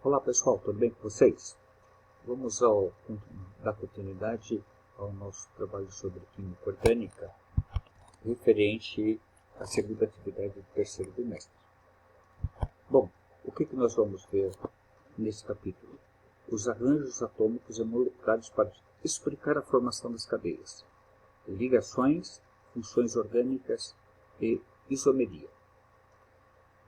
Olá pessoal, tudo bem com vocês? Vamos dar continuidade ao nosso trabalho sobre química orgânica, referente à segunda atividade do terceiro bimestre. Bom, o que nós vamos ver nesse capítulo? Os arranjos atômicos e moleculares para explicar a formação das cadeias, ligações, funções orgânicas e isomeria.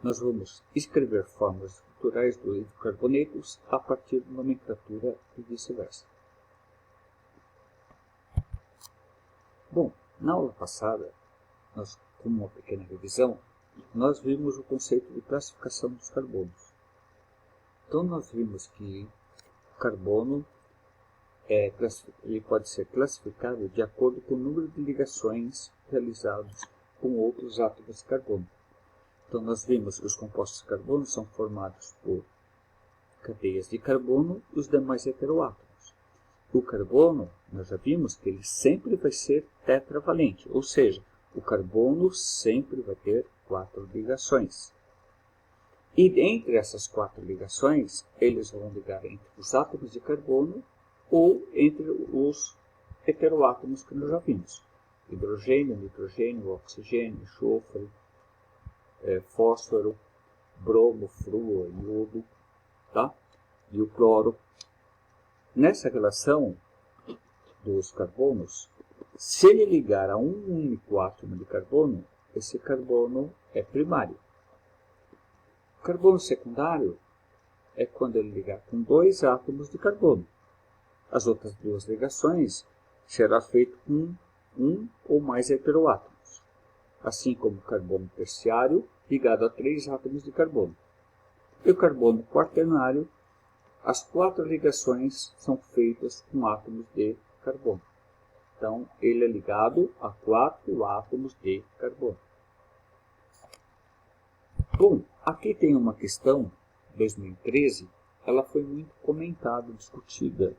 Nós vamos escrever fórmulas estruturais dos hidrocarbonetos a partir de nomenclatura e vice-versa. Bom, na aula passada, como uma pequena revisão, nós vimos o conceito de classificação dos carbonos. Então nós vimos que o carbono ele pode ser classificado de acordo com o número de ligações realizadas com outros átomos de carbono. Então nós vimos que os compostos de carbono são formados por cadeias de carbono e os demais heteroátomos. O carbono, nós já vimos que ele sempre vai ser tetravalente, ou seja, o carbono sempre vai ter 4 ligações. E entre essas 4 ligações, eles vão ligar entre os átomos de carbono ou entre os heteroátomos que nós já vimos. Hidrogênio, nitrogênio, oxigênio, enxofre, fósforo, bromo, flúor, iodo, tá? E o cloro. Nessa relação dos carbonos, se ele ligar a um único átomo de carbono, esse carbono é primário. O carbono secundário é quando ele ligar com 2 átomos de carbono. As outras 2 ligações será feito com um ou mais heteroátomos, assim como o carbono terciário ligado a 3 átomos de carbono. E o carbono quaternário, as 4 ligações são feitas com átomos de carbono. Então, ele é ligado a 4 átomos de carbono. Bom, aqui tem uma questão, 2013, ela foi muito comentada, discutida,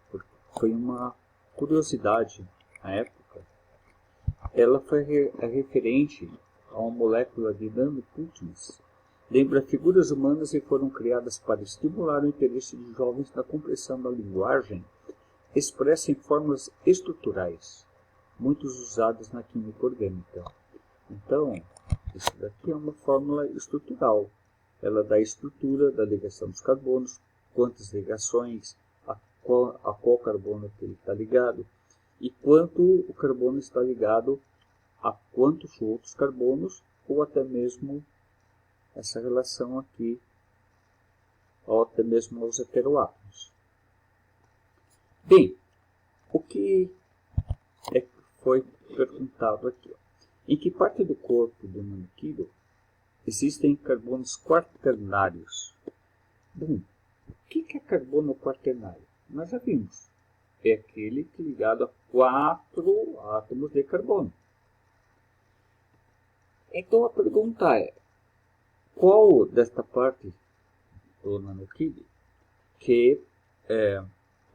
porque foi uma curiosidade na época. Ela foi referente a uma molécula de nanopartículas. Lembra figuras humanas que foram criadas para estimular o interesse de jovens na compreensão da linguagem, expressa em formas estruturais, muitos usadas na química orgânica. Então, isso daqui é uma fórmula estrutural. Ela dá a estrutura da ligação dos carbonos, quantas ligações, a qual carbono que ele está ligado, e quanto o carbono está ligado a quantos outros carbonos, ou até mesmo essa relação aqui, ou até mesmo aos heteroátomos. Bem, o que foi perguntado aqui? Ó. Em que parte do corpo do nanoquilo existem carbonos quaternários? Bom, o que é carbono quaternário? Nós já vimos. É aquele que é ligado a 4 átomos de carbono. Então a pergunta é, qual desta parte do nanoquilo que é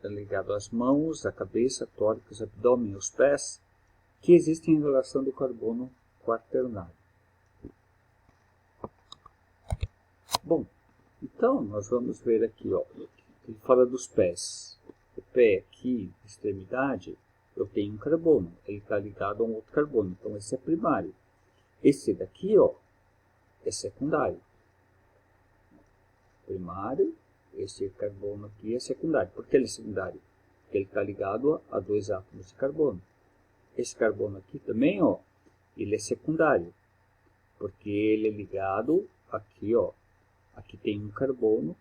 ligado às mãos, à cabeça, tórax, abdômen e os pés, que existem em relação do carbono quaternário? Bom, então nós vamos ver aqui, ó, ele fala dos pés. O pé aqui, extremidade, eu tenho um carbono, ele está ligado a um outro carbono, então esse é primário. Esse daqui, ó, é secundário. Primário, esse carbono aqui é secundário. Por que ele é secundário? Porque ele está ligado a 2 átomos de carbono. Esse carbono aqui também, ó, ele é secundário. Porque ele é ligado aqui, ó. Aqui tem um carbono.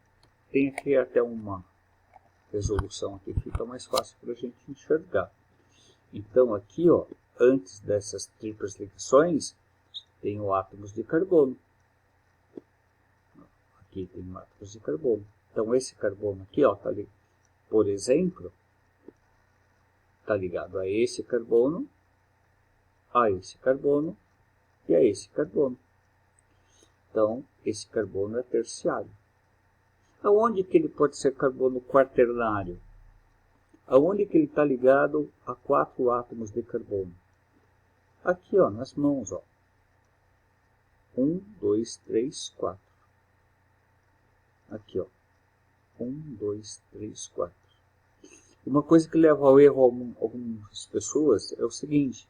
Tem aqui até uma resolução aqui, fica mais fácil para a gente enxergar. Então aqui, ó, antes dessas triplas ligações, tem átomos de carbono. Aqui tem átomos de carbono. Então esse carbono aqui, ó, tá ligado, por exemplo, está ligado a esse carbono e a esse carbono. Então esse carbono é terciário. Aonde que ele pode ser carbono quaternário? Aonde que ele está ligado a 4 átomos de carbono? Aqui, ó, nas mãos, ó. 1, 2, 3, 4. Aqui, ó. 1, 2, 3, 4. Uma coisa que leva ao erro a algumas pessoas é o seguinte: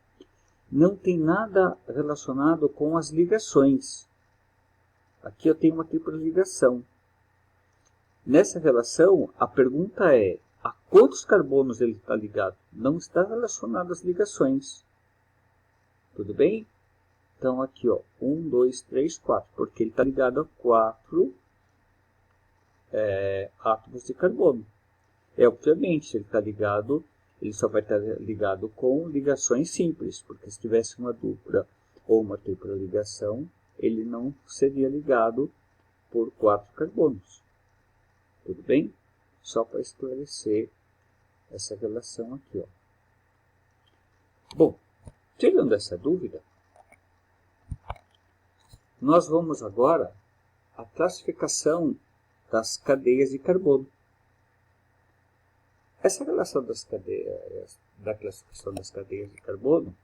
não tem nada relacionado com as ligações. Aqui eu tenho uma tripla ligação. Nessa relação, a pergunta é: a quantos carbonos ele está ligado? Não está relacionado às ligações. Tudo bem? Então aqui, ó, 1, 2, 3, 4, porque ele está ligado a 4 átomos de carbono. Obviamente, se ele está ligado, ele só vai estar ligado com ligações simples, porque se tivesse uma dupla ou uma tripla ligação, ele não seria ligado por 4 carbonos. Tudo bem? Só para esclarecer essa relação aqui, ó. Bom, tirando essa dúvida, nós vamos agora à classificação das cadeias de carbono. Essa relação das cadeias, da classificação das cadeias de carbono,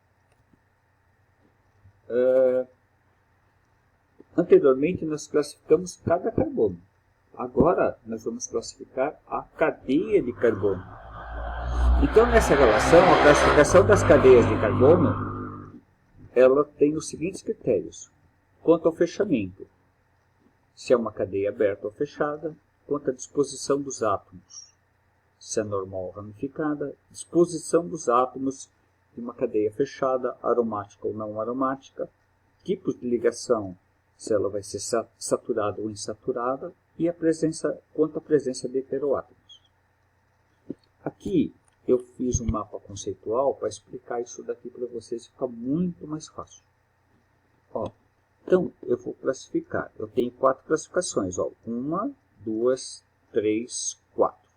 anteriormente nós classificamos cada carbono. Agora nós vamos classificar a cadeia de carbono. Então nessa relação, a classificação das cadeias de carbono, ela tem os seguintes critérios. Quanto ao fechamento, se é uma cadeia aberta ou fechada, quanto à disposição dos átomos, se é normal ou ramificada, disposição dos átomos de uma cadeia fechada, aromática ou não aromática, tipos de ligação, se ela vai ser saturada ou insaturada, e quanto à presença de heteroátomos. Aqui eu fiz um mapa conceitual para explicar isso daqui para vocês, fica muito mais fácil. Ó, então, eu vou classificar. Eu tenho 4 classificações. 1, 2, 3, 4.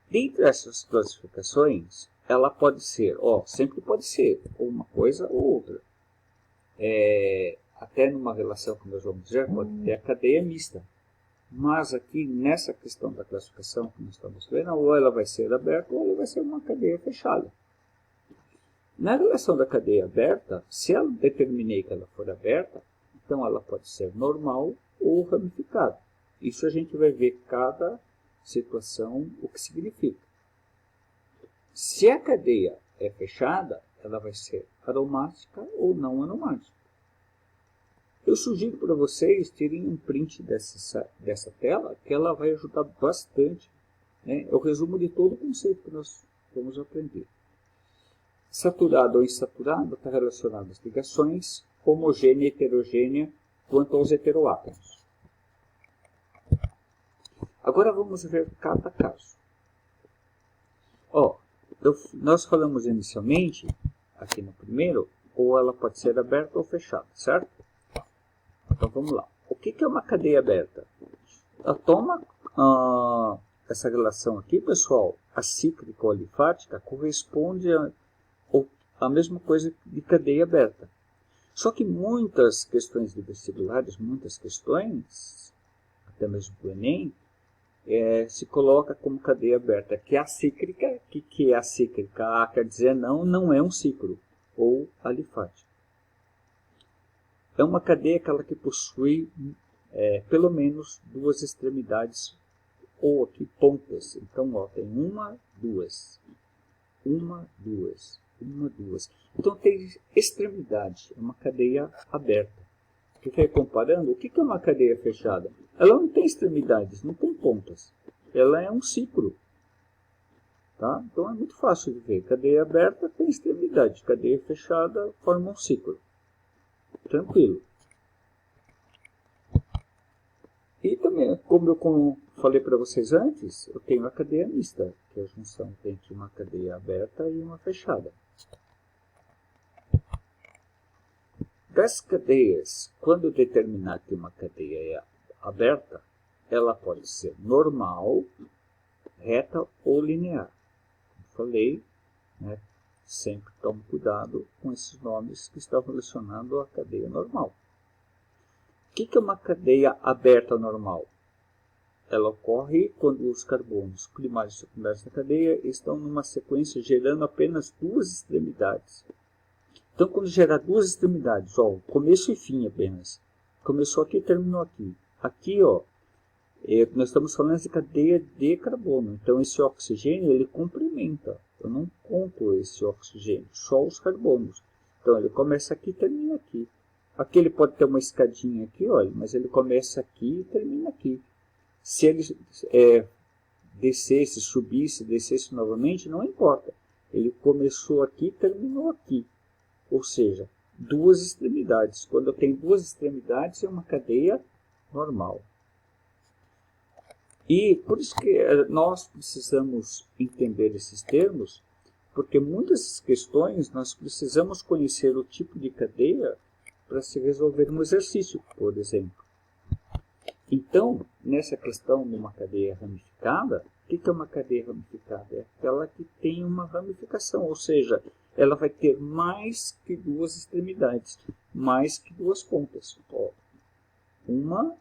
Dentre essas classificações, ela pode ser, sempre pode ser uma coisa ou outra. Até numa relação que nós vamos dizer, pode ter a cadeia mista. Mas aqui, nessa questão da classificação que nós estamos vendo, ou ela vai ser aberta ou ela vai ser uma cadeia fechada. Na relação da cadeia aberta, se eu determinei que ela for aberta, então ela pode ser normal ou ramificada. Isso a gente vai ver cada situação o que significa. Se a cadeia é fechada, ela vai ser aromática ou não aromática. Eu sugiro para vocês terem um print dessa tela, que ela vai ajudar bastante. É o resumo de todo o conceito que nós vamos aprender. Saturado ou insaturado está relacionado às ligações, homogênea e heterogênea quanto aos heteroátomos. Agora vamos ver cada caso. Nós falamos inicialmente, aqui no primeiro, ou ela pode ser aberta ou fechada, certo? Então vamos lá. O que é uma cadeia aberta? Toma essa relação aqui, pessoal, a cíclica ou alifática, corresponde a mesma coisa de cadeia aberta. Só que muitas questões de vestibulares, muitas questões, até mesmo do Enem, se coloca como cadeia aberta, que é a cíclica. Que é a cíclica? Quer dizer não é um ciclo, ou alifática. É uma cadeia aquela que possui pelo menos 2 extremidades, ou aqui pontas. Então, tem 1, 2, 1, 2, 1, 2. Então tem extremidade, é uma cadeia aberta. Fiquei comparando, o que é uma cadeia fechada? Ela não tem extremidades, não tem pontas. Ela é um ciclo. Tá? Então é muito fácil de ver. Cadeia aberta tem extremidade, cadeia fechada forma um ciclo. Tranquilo. E também, como eu falei para vocês antes, eu tenho a cadeia mista, que é a junção entre uma cadeia aberta e uma fechada. Das cadeias, quando eu determinar que uma cadeia é aberta, ela pode ser normal, reta ou linear. Como falei, sempre tome cuidado com esses nomes que estão relacionados à cadeia normal. O que é uma cadeia aberta normal? Ela ocorre quando os carbonos primários e secundários da cadeia estão numa sequência gerando apenas 2 extremidades. Então, quando gerar 2 extremidades, começo e fim apenas. Começou aqui e terminou aqui. Aqui, Nós estamos falando de cadeia de carbono, então esse oxigênio ele complementa, eu não conto esse oxigênio, só os carbonos. Então ele começa aqui e termina aqui. Aqui ele pode ter uma escadinha aqui, olha, mas ele começa aqui e termina aqui. Se ele descesse, subisse, descesse novamente, não importa. Ele começou aqui e terminou aqui. Ou seja, duas extremidades. Quando eu tenho duas extremidades, é uma cadeia normal. E por isso que nós precisamos entender esses termos, porque muitas questões nós precisamos conhecer o tipo de cadeia para se resolver um exercício, por exemplo. Então, nessa questão de uma cadeia ramificada, o que é uma cadeia ramificada? É aquela que tem uma ramificação, ou seja, ela vai ter mais que duas extremidades, mais que duas pontas. Ó, uma,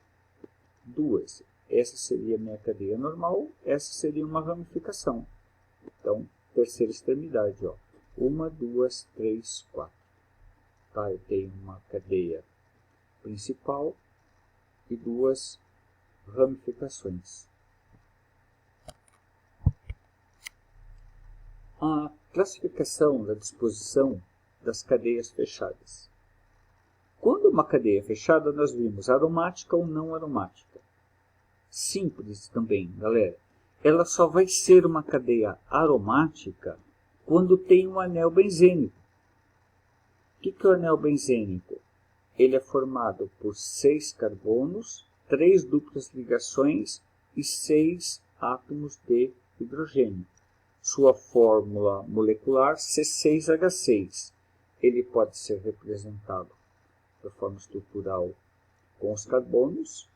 duas. Essa seria a minha cadeia normal, essa seria uma ramificação. Então, terceira extremidade, ó. Uma, duas, três, quatro. Tá? Eu tenho uma cadeia principal e duas ramificações. A classificação da disposição das cadeias fechadas. Quando uma cadeia é fechada, nós vimos aromática ou não aromática. Simples também, galera. Ela só vai ser uma cadeia aromática quando tem um anel benzênico. O que é o anel benzênico? Ele é formado por 6 carbonos, 3 duplas ligações e 6 átomos de hidrogênio. Sua fórmula molecular C6H6. Ele pode ser representado de forma estrutural com os carbonos.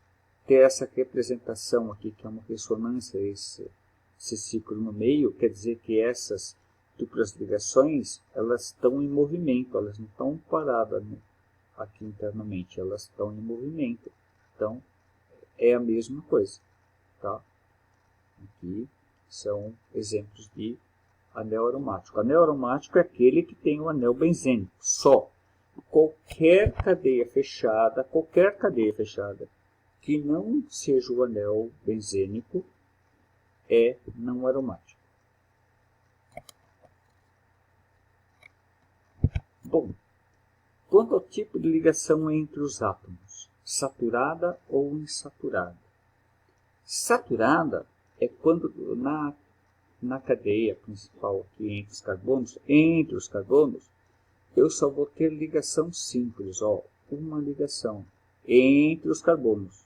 Ter essa representação aqui, que é uma ressonância, esse ciclo no meio, quer dizer que essas duplas ligações, elas estão em movimento, elas não estão paradas aqui internamente, elas estão em movimento. Então, é a mesma coisa. Tá? Aqui são exemplos de anel aromático. Anel aromático é aquele que tem o anel benzênico, só. Qualquer cadeia fechada que não seja o anel benzênico é não aromático. Bom, quanto ao tipo de ligação entre os átomos, saturada ou insaturada. Saturada é quando na cadeia principal aqui entre os carbonos, eu só vou ter ligação simples, ó, uma ligação entre os carbonos.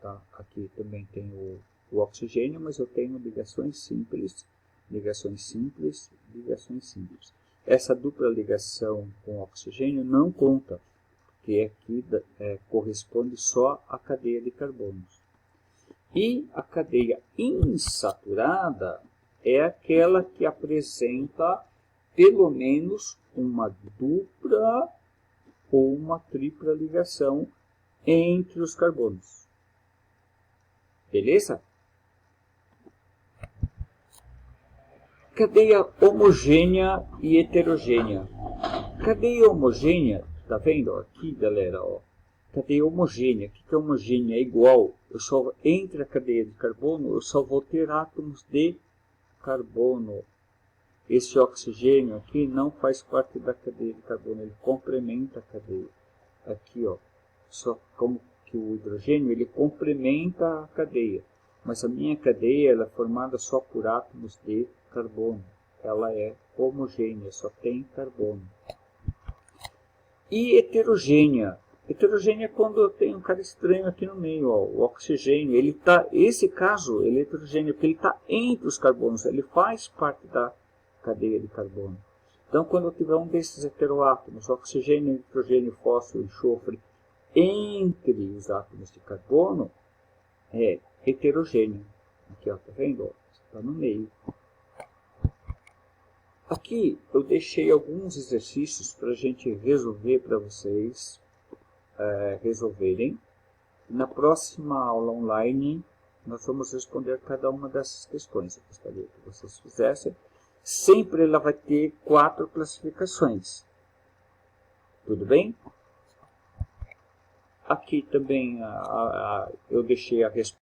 Tá? Aqui também tem o oxigênio, mas eu tenho ligações simples, ligações simples, ligações simples. Essa dupla ligação com oxigênio não conta, porque aqui corresponde só à cadeia de carbonos. E a cadeia insaturada é aquela que apresenta pelo menos uma dupla ou uma tripla ligação entre os carbonos. Beleza? Cadeia homogênea e heterogênea. Cadeia homogênea, tá vendo aqui, galera? Ó, cadeia homogênea. O que é homogênea? É igual. Entre a cadeia de carbono, eu só vou ter átomos de carbono. Esse oxigênio aqui não faz parte da cadeia de carbono, ele complementa a cadeia. Aqui, ó, só como que o hidrogênio, ele complementa a cadeia. Mas a minha cadeia ela é formada só por átomos de carbono. Ela é homogênea, só tem carbono. E heterogênea. Heterogênea é quando eu tenho um cara estranho aqui no meio, ó, o oxigênio. Esse caso, ele é heterogêneo, porque ele está entre os carbonos, ele faz parte da cadeia de carbono. Então, quando eu tiver um desses heteroátomos, oxigênio, nitrogênio, fósforo, enxofre, entre os átomos de carbono, é heterogêneo. Aqui, ó, tá vendo? Está no meio. Aqui eu deixei alguns exercícios para a gente resolver, para vocês resolverem. Na próxima aula online, nós vamos responder cada uma dessas questões. Eu gostaria que vocês fizessem. Sempre ela vai ter 4 classificações. Tudo bem? Aqui também eu deixei a resposta.